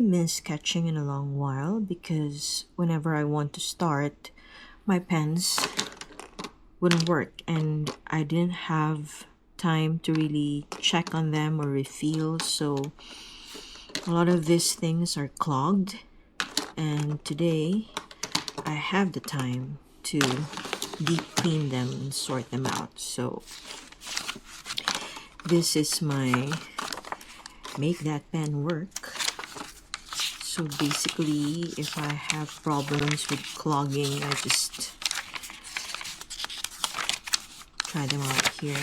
Been sketching in a long while because whenever I want to start, my pens wouldn't work and I didn't have time to really check on them or refill, so a lot of these things are clogged, and today I have the time to deep clean them and sort them out. So this is my make that pen work. So basically, if I have problems with clogging, I just try them out here.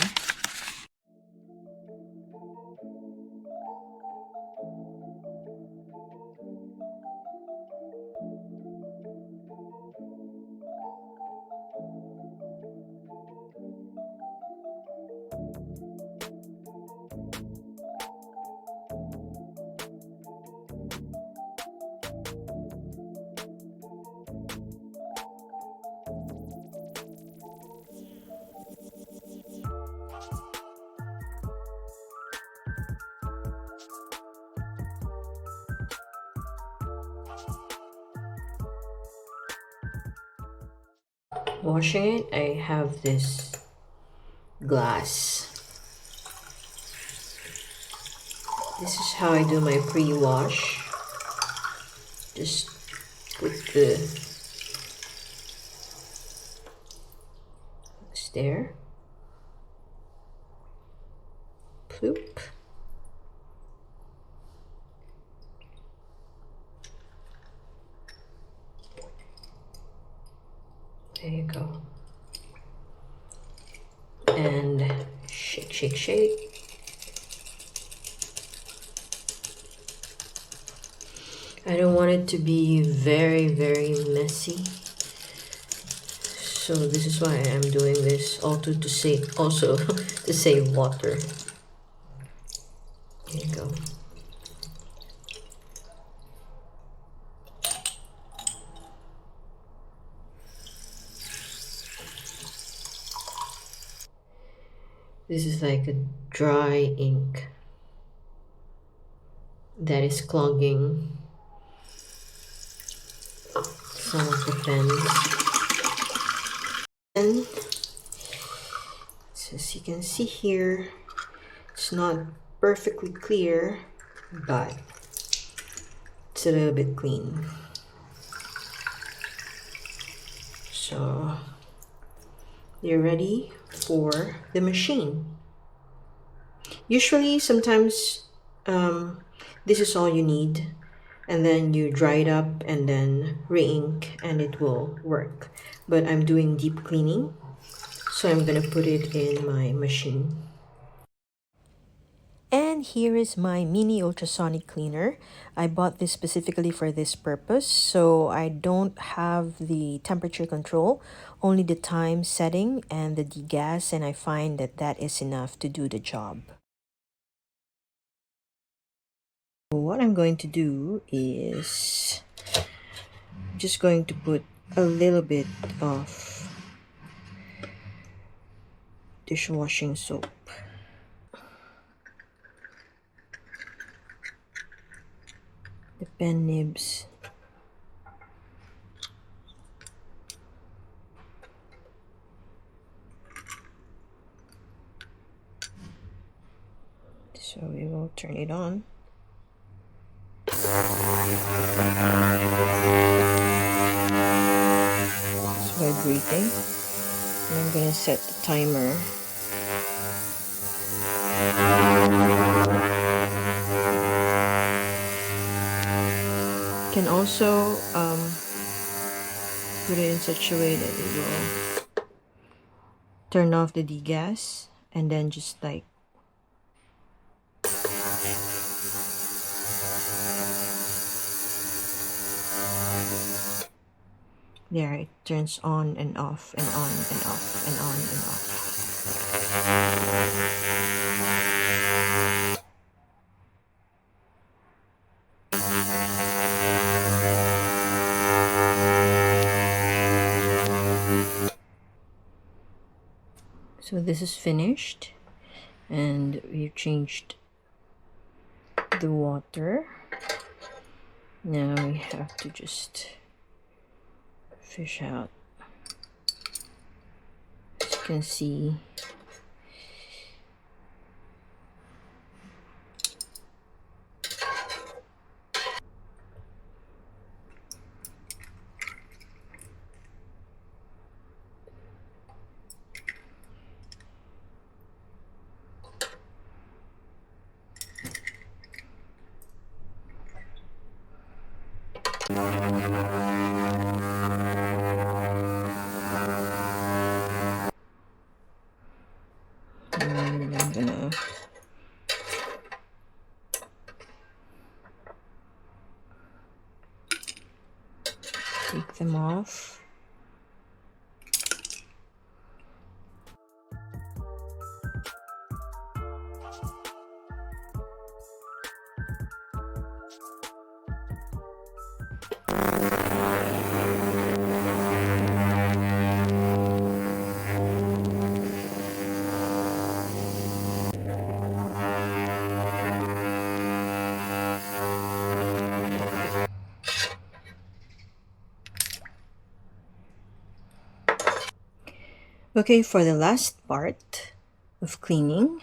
Washing it, I have this glass. This is how I do my pre-wash. Just put the there. Ploop. There you go. And shake, shake, shake. I don't want it to be very, very messy. So this is why I'm doing this, also to save water. There you go. This is like a dry ink that is clogging some of the pens. And so as you can see here, it's not perfectly clear, but it's a little bit clean. So you're ready for the machine. Usually, sometimes this is all you need, and then you dry it up and then re-ink and it will work. But I'm doing deep cleaning, so I'm gonna put it in my machine. And here is my mini ultrasonic cleaner. I bought this specifically for this purpose, so I don't have the temperature control, only the time setting and the degas, and I find that that is enough to do the job. What I'm going to do is just going to put a little bit of dishwashing soap. The pen nibs. So we will turn it on. It's vibrating. And I'm gonna set the timer. You can also put it in such a way that it will turn off the degas and then just like there, it turns on and off and on and off and on and off. So this is finished, and we've changed the water. Now we have to just fish out. As you can see, and I'm gonna take them off. Okay, for the last part of cleaning,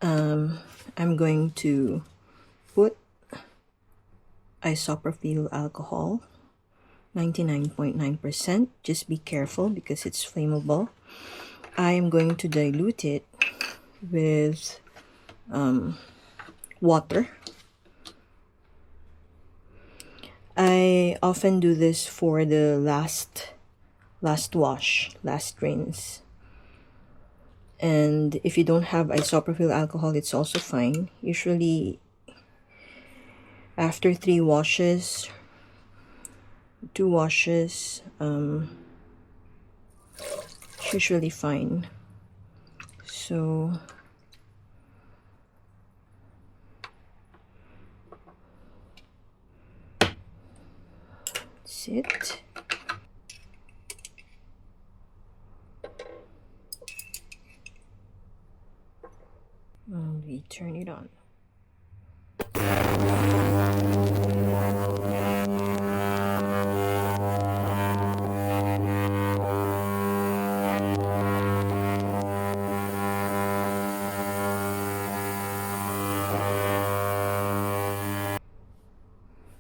I'm going to put isopropyl alcohol, 99.9%. Just be careful because it's flammable. I am going to dilute it with water. I often do this for the last wash, last rinse. And if you don't have isopropyl alcohol, it's also fine. Usually after 3 washes, 2 washes, it's usually fine. So that's it. And we turn it on.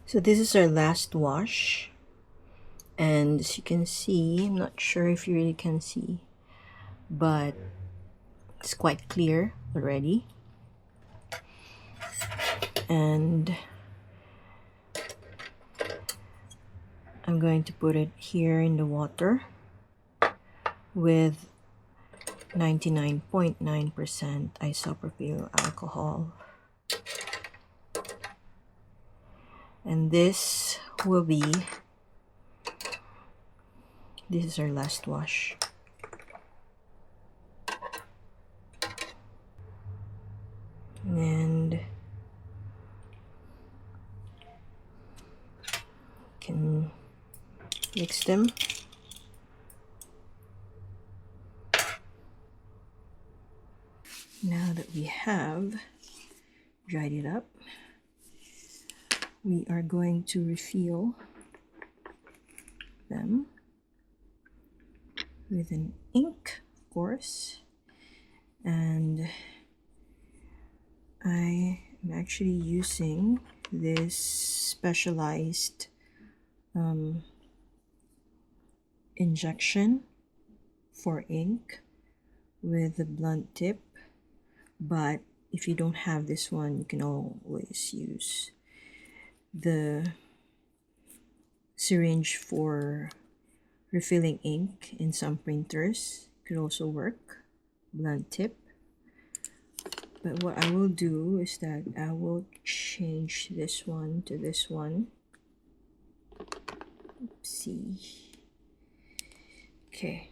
So this is our last wash, and as you can see, I'm not sure if you really can see, but it's quite clear already. And I'm going to put it here in the water with 99.9% isopropyl alcohol. And this is our last wash. And can mix them. Now that we have dried it up, we are going to refill them with an ink, of course. And I am actually using this specialized injection for ink with a blunt tip, but if you don't have this one, you can always use the syringe for refilling ink. In some printers could also work, blunt tip. But what I will do is that I will change this one to this one. Oopsie. Okay,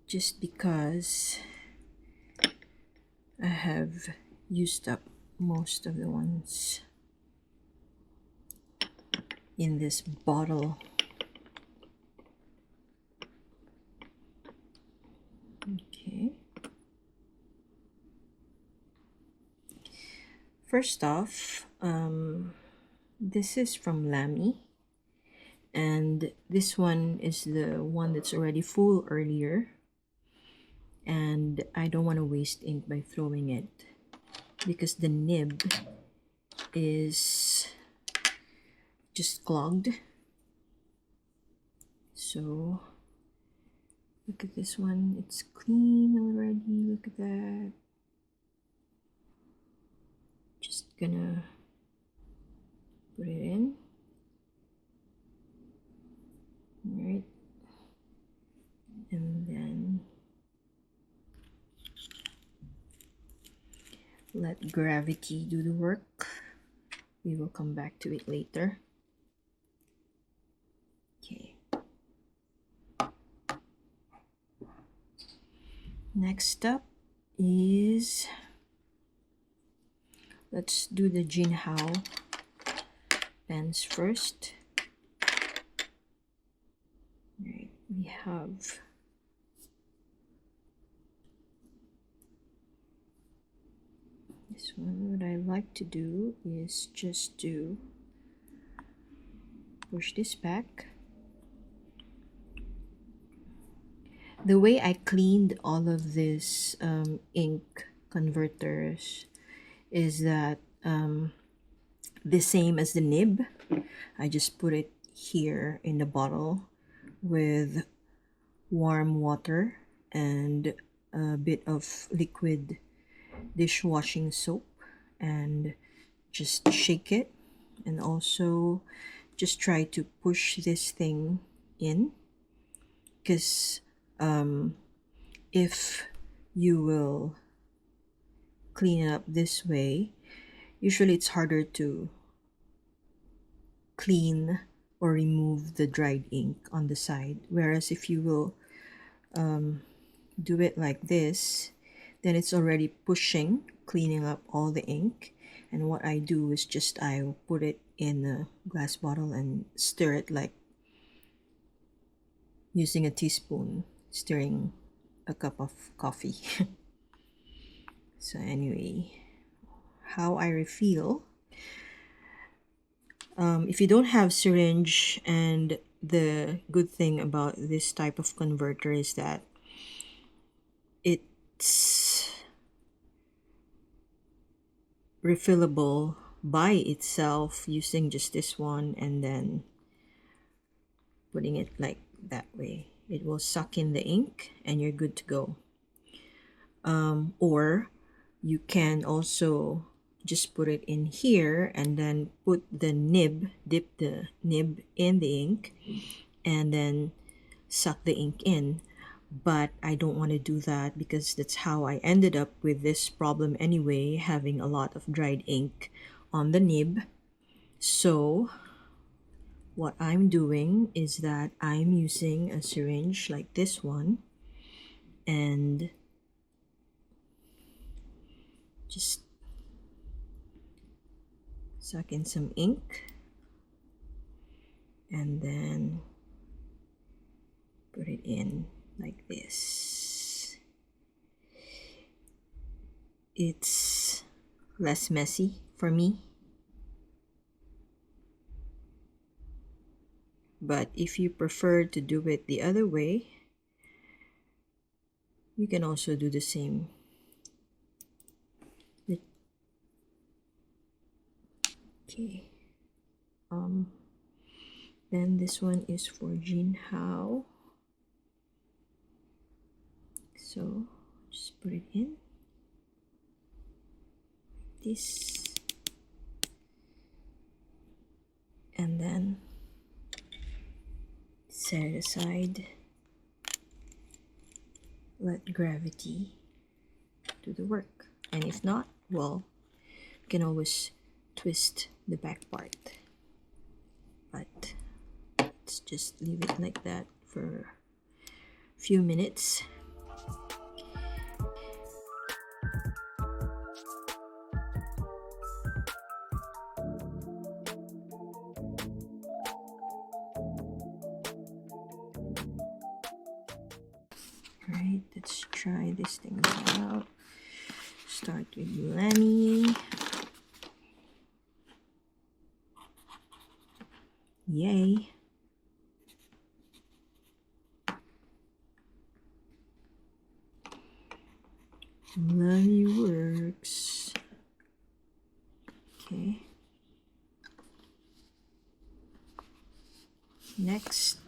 just because I have used up most of the ones in this bottle. Okay. First off, This is from Lamy, and this one is the one that's already full earlier, and I don't want to waste ink by throwing it because the nib is just clogged. So look at this one, it's clean already. Look at that. Just gonna put it in. All right, and then let gravity do the work. We will come back to it later. Okay. Next up is, let's do the Jinhao pens first. All right, we have this one. What I like to do is just to push this back. The way I cleaned all of this ink converters is that the same as the nib. I just put it here in the bottle with warm water and a bit of liquid dishwashing soap, and just shake it, and also just try to push this thing in, because if you will clean it up this way, usually it's harder to clean or remove the dried ink on the side, whereas if you will do it like this, then it's already pushing, cleaning up all the ink. And what I do is just I put it in a glass bottle and stir it like using a teaspoon, stirring a cup of coffee. So anyway, how I refill. If you don't have syringe, and the good thing about this type of converter is that it's refillable by itself using just this one, and then putting it like that way. It will suck in the ink and you're good to go. Or you can also just put it in here and then put the nib, dip the nib in the ink, and then suck the ink in. But I don't want to do that because that's how I ended up with this problem anyway, having a lot of dried ink on the nib. So what I'm doing is that I'm using a syringe like this one and just suck in some ink and then put it in like this. It's less messy for me, but if you prefer to do it the other way, you can also do the same. Okay. Then this one is for Jinhao. So just put it in this, and then set it aside. Let gravity do the work, and if not, well, you can always twist the back part. But let's just leave it like that for a few minutes. Alright, let's try this thing out. Start with Lamy. Yay. Lamy works. Okay. Next.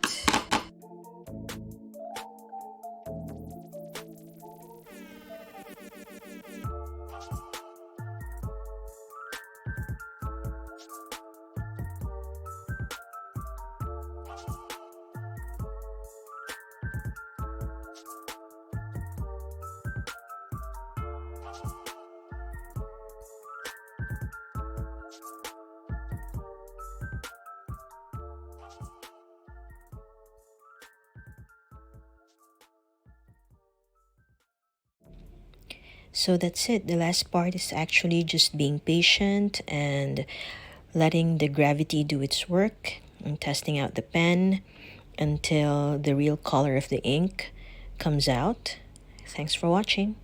So that's it. The last part is actually just being patient and letting the gravity do its work and testing out the pen until the real color of the ink comes out. Thanks for watching.